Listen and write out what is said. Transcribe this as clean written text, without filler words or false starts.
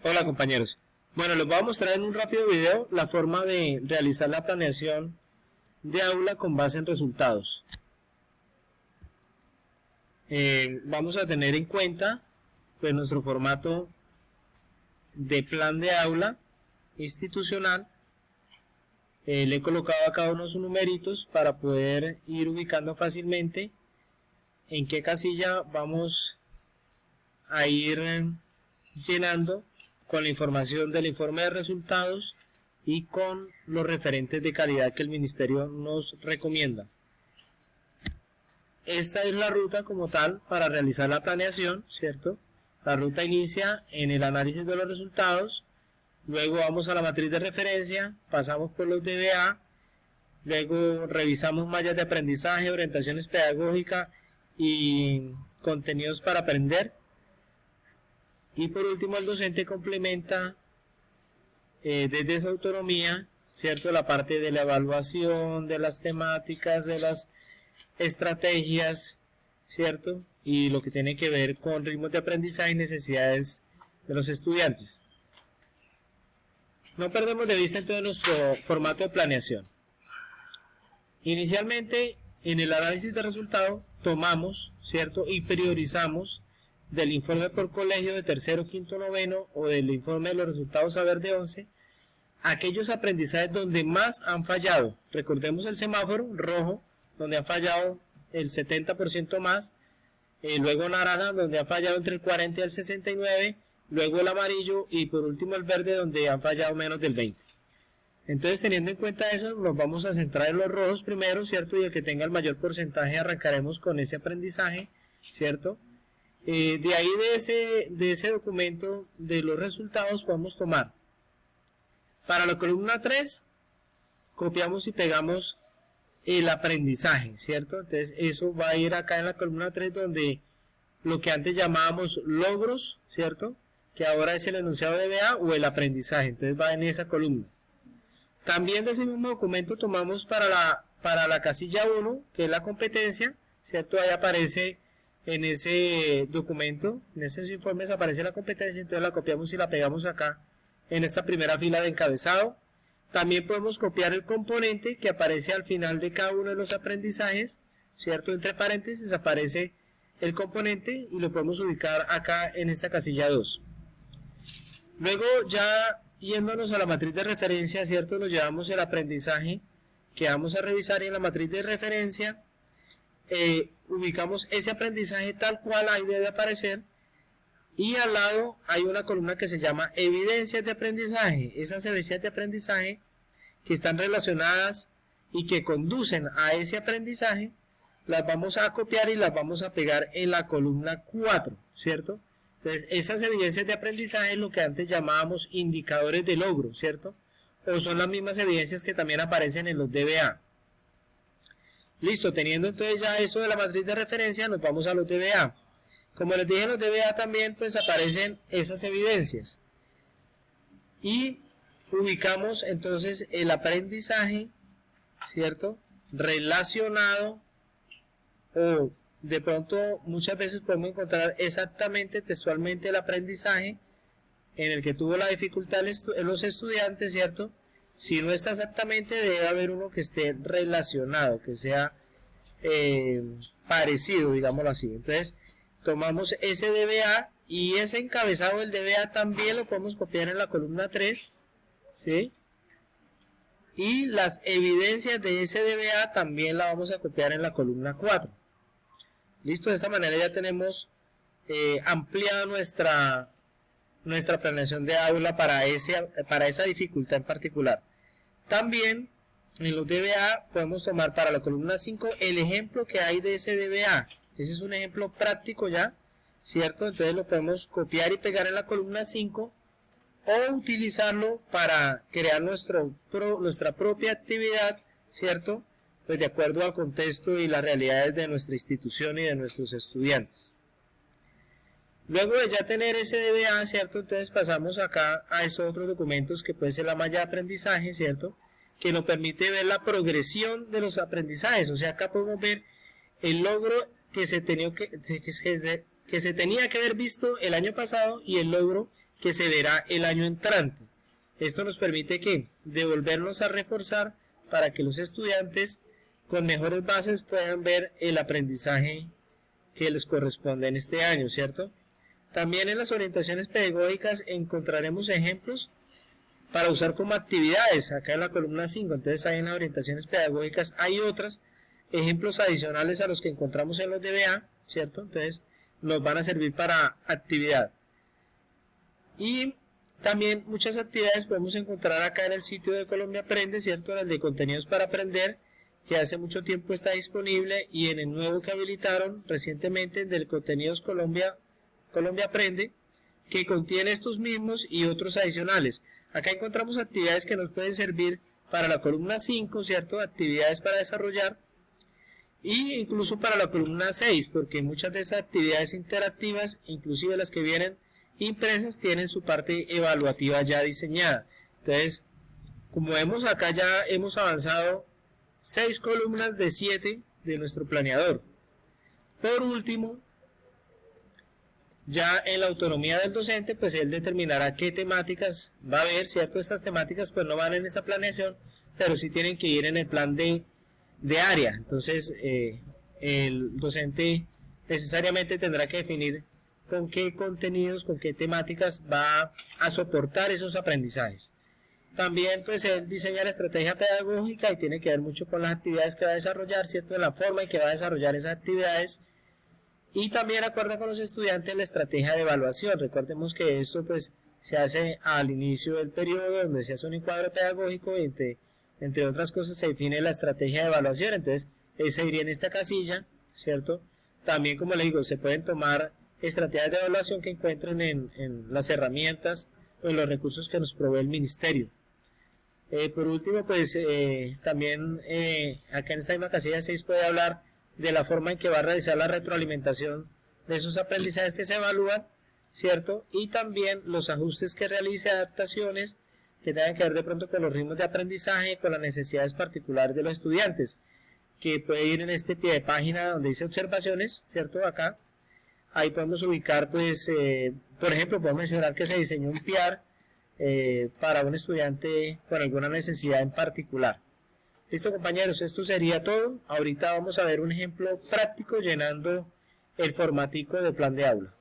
Hola compañeros. Bueno, les voy a mostrar en un rápido video la forma de realizar la planeación de aula con base en resultados. Vamos a tener en cuenta pues nuestro formato de plan de aula institucional. Le he colocado a cada uno sus numeritos para poder ir ubicando fácilmente en qué casilla vamos a ir llenando con la información del informe de resultados y con los referentes de calidad que el ministerio nos recomienda. Esta es la ruta como tal para realizar la planeación, ¿cierto? La ruta inicia en el análisis de los resultados, luego vamos a la matriz de referencia, pasamos por los DBA, luego revisamos mallas de aprendizaje, orientaciones pedagógicas y contenidos para aprender. Y por último el docente complementa desde su autonomía, ¿cierto? La parte de la evaluación, de las temáticas, de las estrategias, ¿cierto? Y lo que tiene que ver con ritmos de aprendizaje y necesidades de los estudiantes. No perdemos de vista entonces nuestro formato de planeación. Inicialmente, en el análisis de resultados, tomamos, ¿cierto? Y priorizamos del informe por colegio de tercero, quinto, noveno o del informe de los resultados saber de 11, aquellos aprendizajes donde más han fallado. Recordemos el semáforo rojo, donde han fallado el 70% más, luego naranja, donde han fallado entre el 40 y el 69, luego el amarillo y por último el verde, donde han fallado menos del 20. Entonces, teniendo en cuenta eso, nos vamos a centrar en los rojos primero, ¿cierto? Y el que tenga el mayor porcentaje arrancaremos con ese aprendizaje, ¿cierto? De ahí de ese documento de los resultados podemos tomar para la columna 3 copiamos y pegamos el aprendizaje, ¿cierto? Entonces eso va a ir acá en la columna 3 donde lo que antes llamábamos logros, ¿cierto? Que ahora es el enunciado de DBA o el aprendizaje, entonces va en esa columna. También de ese mismo documento tomamos para la casilla 1, que es la competencia, ¿cierto? Ahí aparece en ese documento, en esos informes aparece la competencia, entonces la copiamos y la pegamos acá en esta primera fila de encabezado. También podemos copiar el componente que aparece al final de cada uno de los aprendizajes, ¿cierto? Entre paréntesis aparece el componente y lo podemos ubicar acá en esta casilla 2. Luego ya yéndonos a la matriz de referencia, ¿cierto? Nos llevamos el aprendizaje que vamos a revisar y en la matriz de referencia ubicamos ese aprendizaje tal cual ahí debe aparecer y al lado hay una columna que se llama evidencias de aprendizaje. Esas evidencias de aprendizaje que están relacionadas y que conducen a ese aprendizaje las vamos a copiar y las vamos a pegar en la columna 4, ¿cierto? Entonces esas evidencias de aprendizaje es lo que antes llamábamos indicadores de logro, ¿cierto? O son las mismas evidencias que también aparecen en los DBA. Listo, teniendo entonces ya eso de la matriz de referencia, nos vamos a los DBA. Como les dije, en los DBA también pues aparecen esas evidencias. Y ubicamos entonces el aprendizaje, ¿cierto? Relacionado o de pronto muchas veces podemos encontrar exactamente textualmente el aprendizaje en el que tuvo la dificultad los estudiantes, ¿cierto? Si no está exactamente, debe haber uno que esté relacionado, que sea parecido, digámoslo así. Entonces, tomamos ese DBA y ese encabezado del DBA también lo podemos copiar en la columna 3, ¿sí? Y las evidencias de ese DBA también la vamos a copiar en la columna 4. Listo, de esta manera ya tenemos ampliada nuestra planeación de aula para esa dificultad en particular. También en los DBA podemos tomar para la columna 5 el ejemplo que hay de ese DBA. Ese es un ejemplo práctico ya, ¿cierto? Entonces lo podemos copiar y pegar en la columna 5 o utilizarlo para crear nuestra propia actividad, ¿cierto? Pues de acuerdo al contexto y las realidades de nuestra institución y de nuestros estudiantes. Luego de ya tener ese DBA, ¿cierto? Entonces pasamos acá a esos otros documentos que puede ser la malla de aprendizaje, ¿cierto? Que nos permite ver la progresión de los aprendizajes. O sea, acá podemos ver el logro que se tenía que haber visto el año pasado y el logro que se verá el año entrante. Esto nos permite que devolvernos a reforzar para que los estudiantes con mejores bases puedan ver el aprendizaje que les corresponde en este año, ¿cierto? También en las orientaciones pedagógicas encontraremos ejemplos para usar como actividades, acá en la columna 5, entonces ahí en las orientaciones pedagógicas hay otros ejemplos adicionales a los que encontramos en los DBA, ¿cierto? Entonces nos van a servir para actividad. Y también muchas actividades podemos encontrar acá en el sitio de Colombia Aprende, ¿cierto? El de contenidos para aprender, que hace mucho tiempo está disponible, y en el nuevo que habilitaron recientemente, el del Contenidos Colombia Aprende, que contiene estos mismos y otros adicionales. Acá encontramos actividades que nos pueden servir para la columna 5, ¿cierto? Actividades para desarrollar, y incluso para la columna 6, porque muchas de esas actividades interactivas, inclusive las que vienen impresas, tienen su parte evaluativa ya diseñada. Entonces, como vemos acá, ya hemos avanzado 6 columnas de 7 de nuestro planeador. Por último, ya en la autonomía del docente, pues él determinará qué temáticas va a haber, ¿cierto? Estas temáticas pues no van en esta planeación, pero sí tienen que ir en el plan de área. Entonces el docente necesariamente tendrá que definir con qué contenidos, con qué temáticas va a soportar esos aprendizajes. También pues él diseña la estrategia pedagógica y tiene que ver mucho con las actividades que va a desarrollar, ¿cierto? De la forma en que va a desarrollar esas actividades, y también acuerda con los estudiantes la estrategia de evaluación. Recordemos que esto pues se hace al inicio del periodo, donde se hace un encuadre pedagógico y entre otras cosas se define la estrategia de evaluación. Entonces ese iría en esta casilla, ¿cierto? También, como le digo, se pueden tomar estrategias de evaluación que encuentren en las herramientas o en los recursos que nos provee el ministerio. Por último, pues también acá en esta misma casilla 6 puede hablar de la forma en que va a realizar la retroalimentación de esos aprendizajes que se evalúan, ¿cierto? Y también los ajustes que realice, adaptaciones que tengan que ver de pronto con los ritmos de aprendizaje, con las necesidades particulares de los estudiantes, que puede ir en este pie de página donde dice observaciones, ¿cierto? Acá, ahí podemos ubicar, pues, por ejemplo, podemos mencionar que se diseñó un PIAR para un estudiante con alguna necesidad en particular. Listo, compañeros, esto sería todo. Ahorita vamos a ver un ejemplo práctico llenando el formatico de plan de aula.